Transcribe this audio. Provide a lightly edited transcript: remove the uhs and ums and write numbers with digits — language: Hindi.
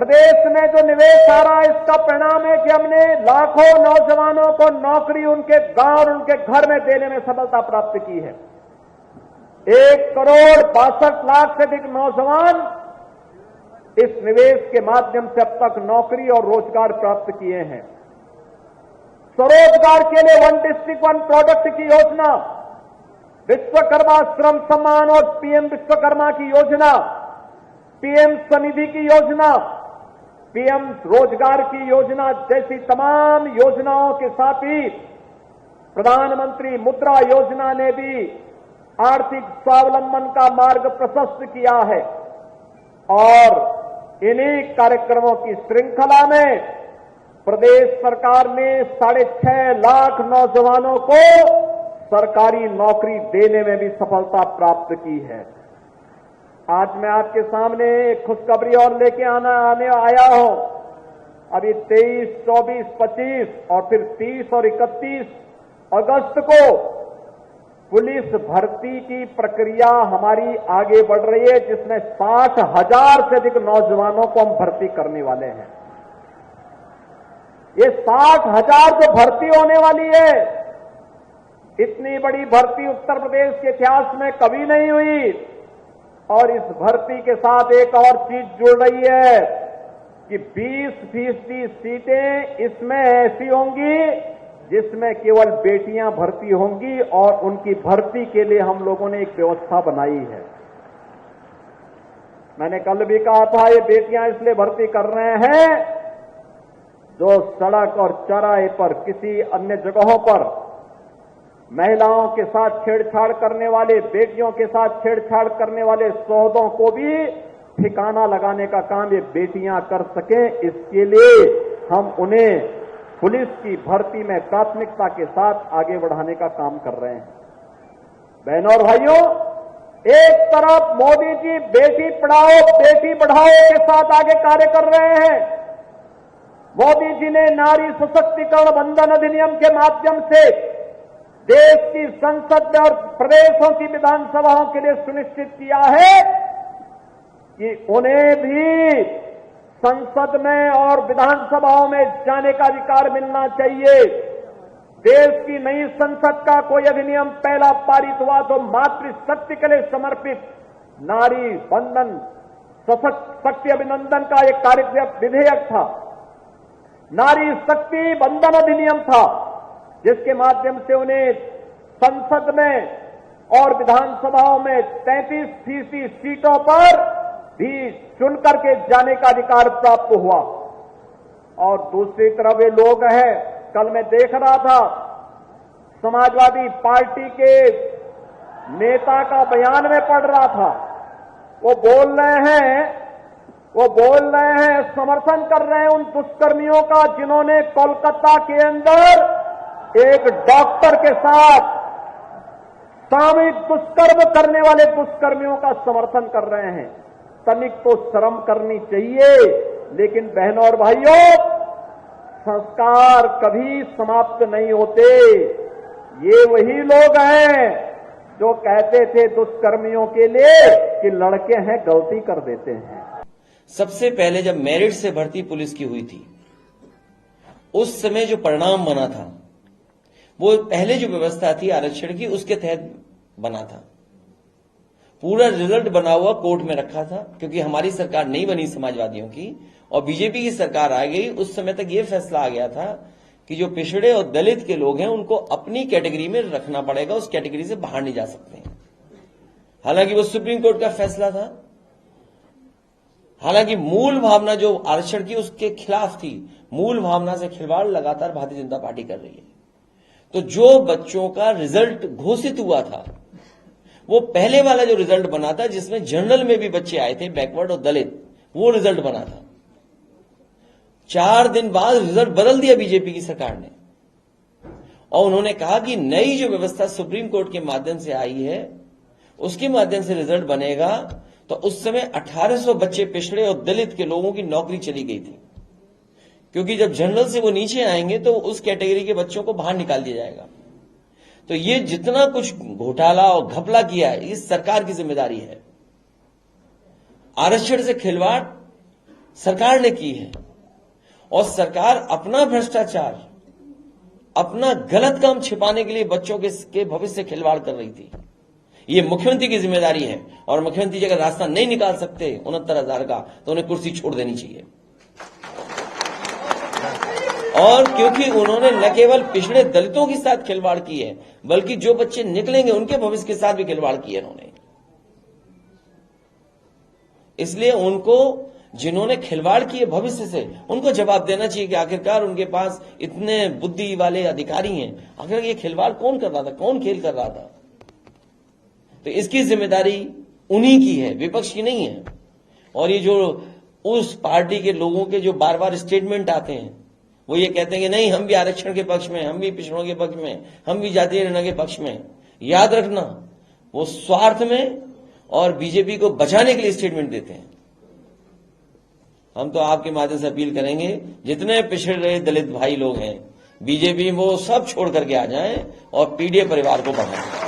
प्रदेश में जो निवेश आ रहा है इसका परिणाम है कि हमने लाखों नौजवानों को नौकरी उनके गांव और उनके घर में देने में सफलता प्राप्त की है। 1,62,00,000 से अधिक नौजवान इस निवेश के माध्यम से अब तक नौकरी और रोजगार प्राप्त किए हैं। स्वरोजगार के लिए वन डिस्ट्रिक्ट वन प्रोडक्ट की योजना, विश्वकर्मा श्रम सम्मान और पीएम विश्वकर्मा की योजना, पीएम स्वनिधि की योजना, पीएम रोजगार की योजना जैसी तमाम योजनाओं के साथ ही प्रधानमंत्री मुद्रा योजना ने भी आर्थिक स्वावलंबन का मार्ग प्रशस्त किया है। और इन्हीं कार्यक्रमों की श्रृंखला में प्रदेश सरकार ने 6.5 लाख नौजवानों को सरकारी नौकरी देने में भी सफलता प्राप्त की है। आज मैं आपके सामने एक खुशखबरी और लेके आने आया हूं। अभी 23, 24, 25 और फिर 30 और 31 अगस्त को पुलिस भर्ती की प्रक्रिया हमारी आगे बढ़ रही है, जिसमें 60,000 से अधिक नौजवानों को हम भर्ती करने वाले हैं। ये 60,000 जो भर्ती होने वाली है, इतनी बड़ी भर्ती उत्तर प्रदेश के इतिहास में कभी नहीं हुई। और इस भर्ती के साथ एक और चीज जुड़ रही है कि 20% सीटें इसमें ऐसी होंगी जिसमें केवल बेटियां भर्ती होंगी और उनकी भर्ती के लिए हम लोगों ने एक व्यवस्था बनाई है। मैंने कल भी कहा था, ये बेटियां इसलिए भर्ती कर रहे हैं जो सड़क और चौराहे पर किसी अन्य जगहों पर महिलाओं के साथ छेड़छाड़ करने वाले, बेटियों के साथ छेड़छाड़ करने वाले सौदों को भी ठिकाना लगाने का काम ये बेटियां कर सकें, इसके लिए हम उन्हें पुलिस की भर्ती में प्राथमिकता के साथ आगे बढ़ाने का काम कर रहे हैं। बहनों और भाइयों, एक तरफ मोदी जी बेटी पढ़ाओ बेटी बढ़ाओ के साथ आगे कार्य कर रहे हैं। मोदी जी ने नारी सशक्तिकरण बंधन अधिनियम के माध्यम से देश की संसद में और प्रदेशों की विधानसभाओं के लिए सुनिश्चित किया है कि उन्हें भी संसद में और विधानसभाओं में जाने का अधिकार मिलना चाहिए। देश की नई संसद का कोई अधिनियम पहला पारित हुआ तो मातृशक्ति के लिए समर्पित नारी बंधन शक्ति अभिनंदन का एक कार्यक्रम विधेयक था, नारी शक्ति बंधन अधिनियम था, जिसके माध्यम से उन्हें संसद में और विधानसभाओं में 33% सीटों पर भी चुन करके जाने का अधिकार प्राप्त हुआ। और दूसरी तरफ वे लोग हैं, कल मैं देख रहा था समाजवादी पार्टी के नेता का बयान में पढ़ रहा था, वो बोल रहे हैं समर्थन कर रहे हैं उन दुष्कर्मियों का जिन्होंने कोलकाता के अंदर एक डॉक्टर के साथ सामूहिक दुष्कर्म करने वाले दुष्कर्मियों का समर्थन कर रहे हैं। तनिक तो शर्म करनी चाहिए। लेकिन बहनों और भाइयों, संस्कार कभी समाप्त नहीं होते। ये वही लोग हैं जो कहते थे दुष्कर्मियों के लिए कि लड़के हैं गलती कर देते हैं। सबसे पहले जब मेरिट से भर्ती पुलिस की हुई थी, उस समय जो परिणाम बना था वो पहले जो व्यवस्था थी आरक्षण की, उसके तहत बना था। पूरा रिजल्ट बना हुआ कोर्ट में रखा था, क्योंकि हमारी सरकार नहीं बनी समाजवादियों की और बीजेपी की सरकार आ गई। उस समय तक ये फैसला आ गया था कि जो पिछड़े और दलित के लोग हैं उनको अपनी कैटेगरी में रखना पड़ेगा, उस कैटेगरी से बाहर नहीं जा सकते हैं। हालांकि वो सुप्रीम कोर्ट का फैसला था, हालांकि मूल भावना जो आरक्षण की उसके खिलाफ थी। मूल भावना से खिलवाड़ लगातार भारतीय जनता पार्टी कर रही है। तो जो बच्चों का रिजल्ट घोषित हुआ था, वो पहले वाला जो रिजल्ट बना था जिसमें जनरल में भी बच्चे आए थे, बैकवर्ड और दलित, वो रिजल्ट बना था। 4 दिन बाद रिजल्ट बदल दिया बीजेपी की सरकार ने और उन्होंने कहा कि नई जो व्यवस्था सुप्रीम कोर्ट के माध्यम से आई है उसके माध्यम से रिजल्ट बनेगा। तो उस समय 1800 बच्चे पिछड़े और दलित के लोगों की नौकरी चली गई थी, क्योंकि जब जनरल से वो नीचे आएंगे तो उस कैटेगरी के बच्चों को बाहर निकाल दिया जाएगा। तो ये जितना कुछ घोटाला और घपला किया है, इस सरकार की जिम्मेदारी है। आरक्षण से खिलवाड़ सरकार ने की है। और सरकार अपना भ्रष्टाचार, अपना गलत काम छिपाने के लिए बच्चों के भविष्य से खिलवाड़ कर रही थी। ये मुख्यमंत्री की जिम्मेदारी है, और मुख्यमंत्री जी अगर रास्ता नहीं निकाल सकते 69,000 का, तो उन्हें कुर्सी छोड़ देनी चाहिए। और क्योंकि उन्होंने न केवल पिछड़े दलितों के साथ खिलवाड़ की है, बल्कि जो बच्चे निकलेंगे उनके भविष्य के साथ भी खिलवाड़ की है उन्होंने। इसलिए उनको, जिन्होंने खिलवाड़ किए भविष्य से, उनको जवाब देना चाहिए कि आखिरकार उनके पास इतने बुद्धि वाले अधिकारी हैं, आखिर ये खिलवाड़ कौन कर रहा था, कौन खेल कर रहा था। तो इसकी जिम्मेदारी उन्हीं की है, विपक्ष की नहीं है। और ये जो उस पार्टी के लोगों के जो बार बार स्टेटमेंट आते हैं, वो ये कहते हैं कि नहीं, हम भी आरक्षण के पक्ष में, हम भी पिछड़ों के पक्ष में, हम भी जातीय जनगणना के पक्ष में। याद रखना, वो स्वार्थ में और बीजेपी को बचाने के लिए स्टेटमेंट देते हैं। हम तो आपके माध्यम से अपील करेंगे, जितने पिछड़ रहे दलित भाई लोग हैं बीजेपी, वो सब छोड़ करके आ जाएं और पीडीए परिवार को बढ़ाएं।